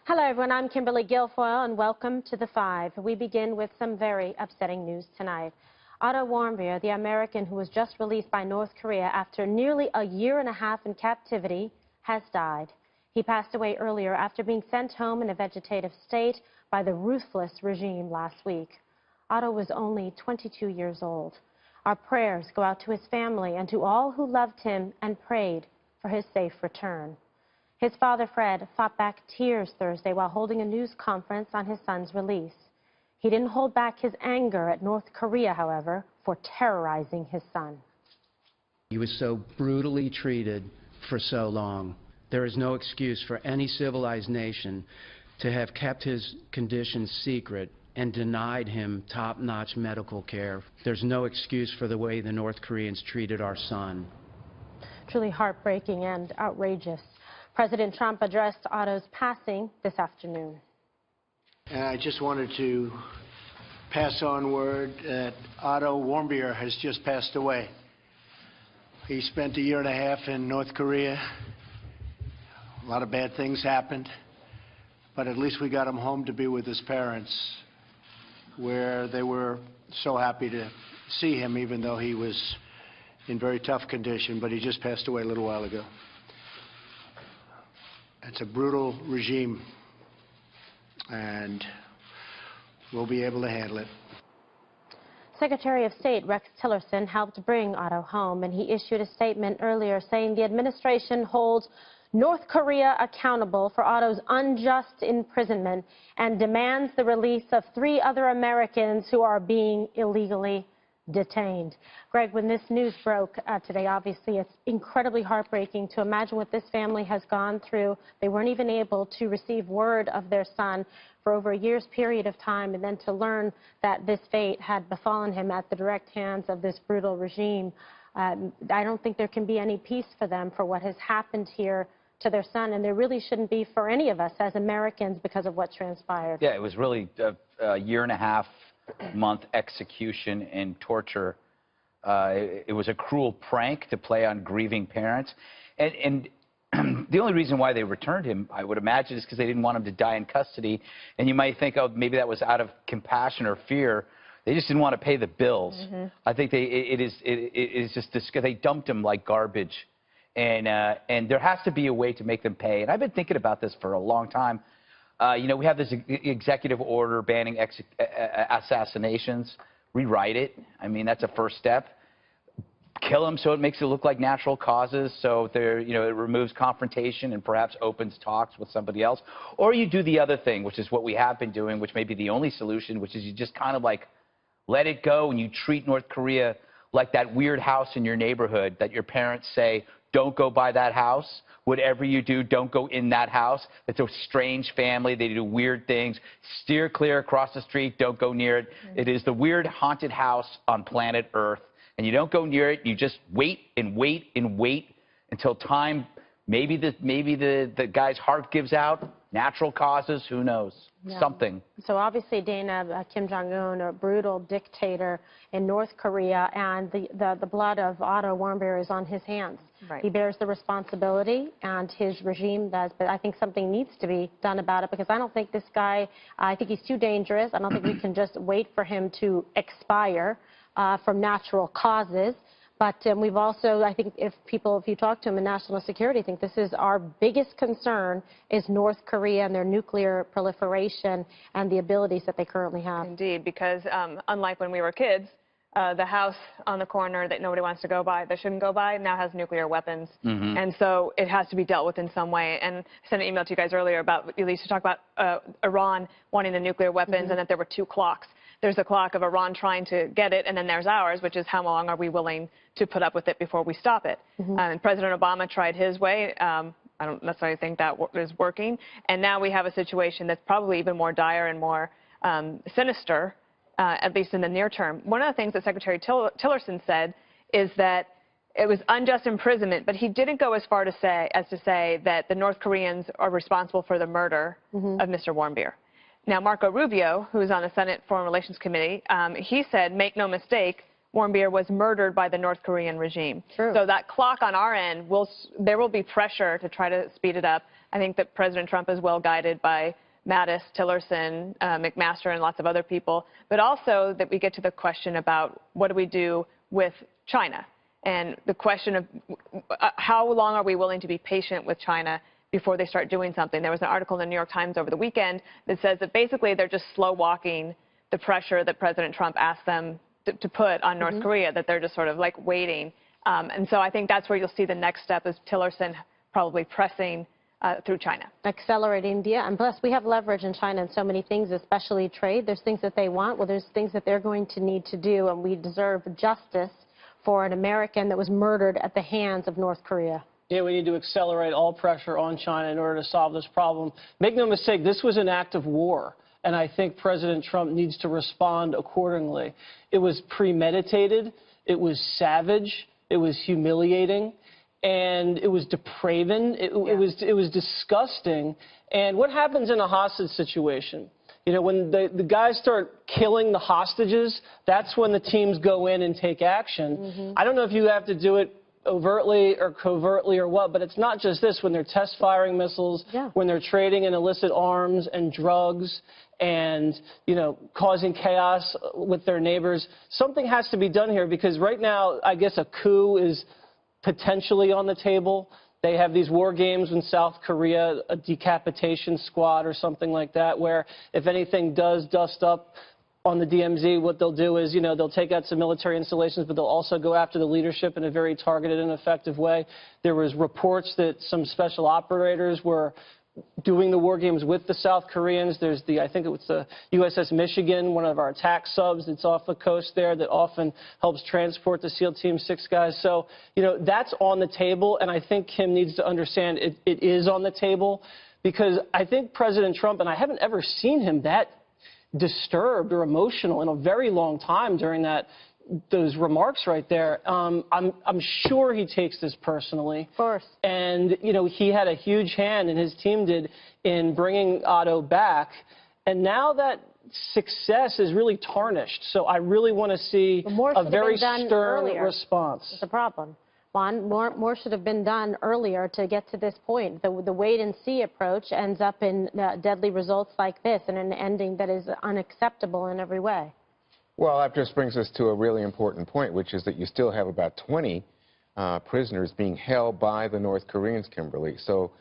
Hello, everyone. I'm Kimberly Guilfoyle, and welcome to The Five. We begin with some very upsetting news tonight. Otto Warmbier, the American who was just released by North Korea after nearly a year and a half in captivity, has died. He passed away earlier after being sent home in a vegetative state by the ruthless regime last week. Otto was only 22 years old. Our prayers go out to his family and to all who loved him and prayed for his safe return. His father, Fred, fought back tears Thursday while holding a news conference on his son's release. He didn't hold back his anger at North Korea, however, for terrorizing his son. He was so brutally treated for so long. There is no excuse for any civilized nation to have kept his condition secret and denied him top-notch medical care. There's no excuse for the way the North Koreans treated our son. Truly heartbreaking and outrageous. President Trump addressed Otto's passing this afternoon. And I just wanted to pass on word that Otto Warmbier has just passed away. He spent a year and a half in North Korea. A lot of bad things happened, but at least we got him home to be with his parents, where they were so happy to see him, even though he was in very tough condition. But he just passed away a little while ago. It's a brutal regime, and we'll be able to handle it. Secretary of State Rex Tillerson helped bring Otto home, and he issued a statement earlier saying the administration holds North Korea accountable for Otto's unjust imprisonment and demands the release of 3 other Americans who are being illegally detained. Greg, when this news broke today, obviously it's incredibly heartbreaking to imagine what this family has gone through. They weren't even able to receive word of their son for over a year's period of time, and then to learn that this fate had befallen him at the direct hands of this brutal regime. I don't think there can be any peace for them for what has happened here to their son, and there really shouldn't be for any of us as Americans because of what transpired. Yeah, it was really a year and a half month execution and torture. It was a cruel prank to play on grieving parents. And the only reason why they returned him, I would imagine, is because they didn't want him to die in custody. And you might think, oh, maybe that was out of compassion or fear. They just didn't want to pay the bills. I think it is just they dumped him like garbage. And there has to be a way to make them pay. And I've been thinking about this for a long time. You know, we have this executive order banning assassinations. Rewrite it. I mean, that's a first step. Kill them so it makes it look like natural causes, so there, you know, it removes confrontation and perhaps opens talks with somebody else. Or you do the other thing, which is what we have been doing, which may be the only solution, which is you just kind of like let it go and you treat North Korea like that weird house in your neighborhood that your parents say, don't go by that house. Whatever you do, don't go in that house. It's a strange family. They do weird things. Steer clear across the street. Don't go near it. It is the weird haunted house on planet Earth. And you don't go near it. You just wait and wait and wait until time, maybe the guy's heart gives out. Natural causes, who knows? Yeah. Something. So obviously, Dana, Kim Jong-un, a brutal dictator in North Korea, and the blood of Otto Warmbier is on his hands. Right. He bears the responsibility, and his regime does, but I think something needs to be done about it, because I don't think this guy, I think he's too dangerous. I don't think we can just wait for him to expire from natural causes. But we've also, I think, if you talk to them in national security, think this is our biggest concern is North Korea and their nuclear proliferation and the abilities that they currently have. Indeed, because unlike when we were kids, the house on the corner that nobody wants to go by, that shouldn't go by, now has nuclear weapons. And so it has to be dealt with in some way. And I sent an email to you guys earlier about, you used to talk about Iran wanting the nuclear weapons and that there were 2 clocks. There's the clock of Iran trying to get it, and then there's ours, which is how long are we willing to put up with it before we stop it. And President Obama tried his way. I don't necessarily think that is working. And now we have a situation that's probably even more dire and more sinister, at least in the near term. One of the things that Secretary Tillerson said is that it was unjust imprisonment, but he didn't go as far to say that the North Koreans are responsible for the murder of Mr. Warmbier. Now, Marco Rubio, who is on the Senate Foreign Relations Committee, he said, make no mistake, Warmbier was murdered by the North Korean regime. True. So that clock on our end, there will be pressure to try to speed it up. I think that President Trump is well guided by Mattis, Tillerson, McMaster, and lots of other people, but also that we get to the question about what do we do with China, and the question of how long are we willing to be patient with China before they start doing something. There was an article in the New York Times over the weekend that says that basically they're just slow walking the pressure that President Trump asked them to put on North Korea, that they're just sort of like waiting. And so I think that's where you'll see the next step is Tillerson probably pressing through China. Accelerating, yeah, and plus we have leverage in China in so many things, especially trade. There's things that they want, well, there's things that they're going to need to do, and we deserve justice for an American that was murdered at the hands of North Korea. Yeah, we need to accelerate all pressure on China in order to solve this problem. Make no mistake, this was an act of war, and I think President Trump needs to respond accordingly. It was premeditated, it was savage, it was humiliating, and it was depraving. It was disgusting. And what happens in a hostage situation? You know, when the guys start killing the hostages, that's when the teams go in and take action. I don't know if you have to do it overtly or covertly or what, but it's not just this. When they're test firing missiles, when they're trading in illicit arms and drugs and, you know, causing chaos with their neighbors, something has to be done here, because right now, I guess a coup is potentially on the table. They have these war games in South Korea, a decapitation squad or something like that, where if anything does dust up on the DMZ, what they'll do is, you know, they'll take out some military installations, but they'll also go after the leadership in a very targeted and effective way. There was reports that some special operators were doing the war games with the South Koreans. There's I think it was the USS Michigan, one of our attack subs that's off the coast there that often helps transport the SEAL Team 6 guys. So, you know, that's on the table, and I think Kim needs to understand it is on the table, because I think President Trump, and I haven't ever seen him that disturbed or emotional in a very long time during those remarks right there. I'm sure he takes this personally. Of course. And, you know, he had a huge hand, and his team did, in bringing Otto back. And now that success is really tarnished. So I really want to see a very stern response. That's the problem. Juan, more should have been done earlier to get to this point. The wait-and-see approach ends up in deadly results like this, and an ending that is unacceptable in every way. Well, that just brings us to a really important point, which is that you still have about 20 prisoners being held by the North Koreans, Kimberly. So,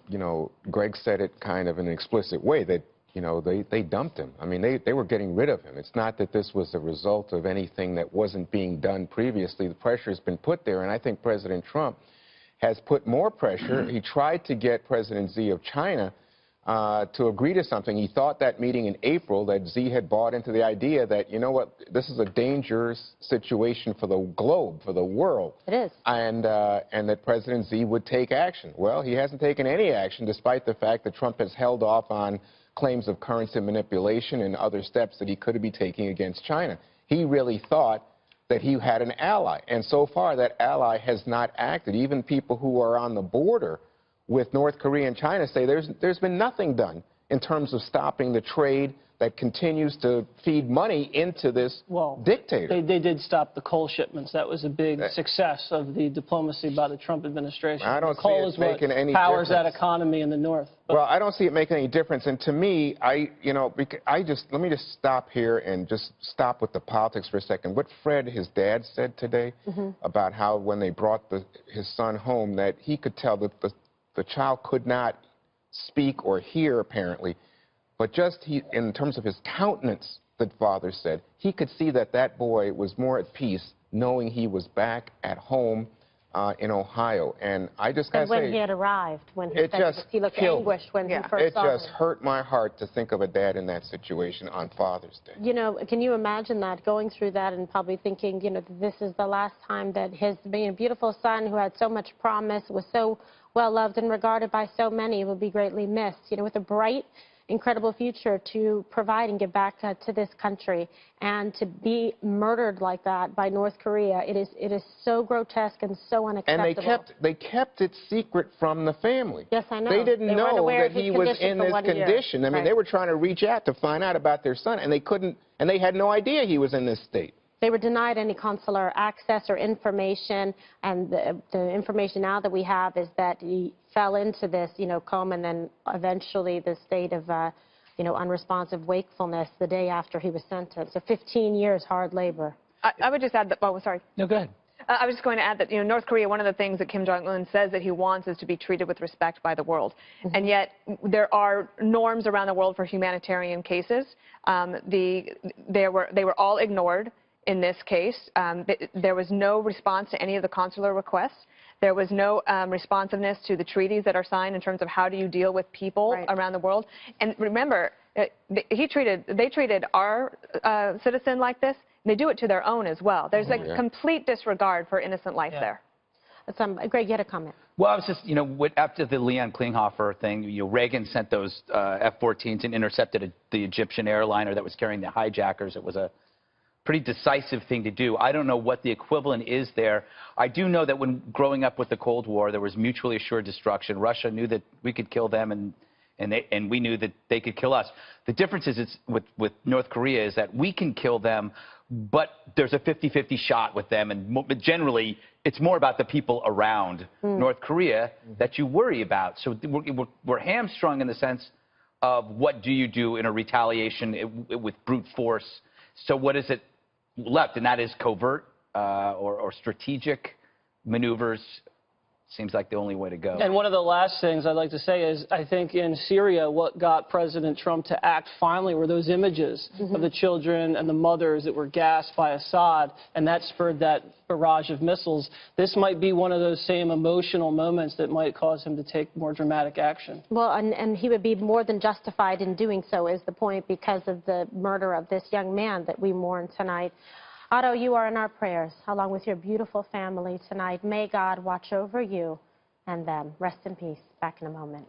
you know, Greg said it kind of in an explicit way that, you know, they dumped him. I mean, they were getting rid of him. It's not that this was a result of anything that wasn't being done previously. The pressure has been put there, and I think President Trump has put more pressure. He tried to get President Xi of China to agree to something. He thought that meeting in April that Xi had bought into the idea that, you know what, this is a dangerous situation for the globe, for the world. It is. And that President Xi would take action. Well, he hasn't taken any action, despite the fact that Trump has held off on claims of currency manipulation and other steps that he could be taking against China. He really thought that he had an ally, and so far that ally has not acted. Even people who are on the border with North Korea and China say there's been nothing done in terms of stopping the trade that continues to feed money into this dictator. They did stop the coal shipments. That was a big success of the diplomacy by the Trump administration. I don't coal see it is making what any powers difference. that economy in the north. But well, I don't see it making any difference. And to me, let me just stop here and just stop with the politics for a second. What Fred, his dad, said today about how when they brought his son home, that he could tell that the child could not speak or hear, apparently. But just in terms of his countenance, the father said, he could see that that boy was more at peace knowing he was back at home in Ohio. And I just got to say, when he had arrived, when he looked anguished when he first saw him. It just hurt my heart to think of a dad in that situation on Father's Day. You know, can you imagine that, going through that and probably thinking, you know, this is the last time that his beautiful son, who had so much promise, was so well loved and regarded by so many, will be greatly missed. You know, with a bright, incredible future to provide and give back to this country, and to be murdered like that by North Korea, it is so grotesque and so unacceptable. And they kept it secret from the family. Yes, I know. They didn't know that he was in this condition. I mean, they were trying to reach out to find out about their son, and they couldn't, and they had no idea he was in this state. They were denied any consular access or information, and the information now that we have is that he fell into this, coma, and then eventually the state of, unresponsive wakefulness the day after he was sentenced. So 15 years hard labor. I would just add that, oh, sorry. No, go ahead. I was just going to add that, North Korea, one of the things that Kim Jong-un says that he wants is to be treated with respect by the world. And yet there are norms around the world for humanitarian cases. They were all ignored in this case. There was no response to any of the consular requests. There was no responsiveness to the treaties that are signed in terms of how do you deal with people around the world. And remember, they treated our citizen like this. They do it to their own as well. There's a complete disregard for innocent life there. Greg, you had a comment. Well, I was just, after the Leon Klinghoffer thing, Reagan sent those F-14s and intercepted the Egyptian airliner that was carrying the hijackers. It was a pretty decisive thing to do. I don't know what the equivalent is there. I do know that when growing up with the Cold War, there was mutually assured destruction. Russia knew that we could kill them, and we knew that they could kill us. The difference is with North Korea is that we can kill them, but there's a 50-50 shot with them, and generally it's more about the people around North Korea that you worry about. So we're hamstrung in the sense of what do you do in a retaliation with brute force. So what is it left? And that is covert or strategic maneuvers. Seems like the only way to go. And one of the last things I'd like to say is I think in Syria what got President Trump to act finally were those images of the children and the mothers that were gassed by Assad, and that spurred that barrage of missiles. This might be one of those same emotional moments that might cause him to take more dramatic action. Well, and he would be more than justified in doing so, is the point, because of the murder of this young man that we mourn tonight. Otto, you are in our prayers, along with your beautiful family tonight. May God watch over you and them. Rest in peace. Back in a moment.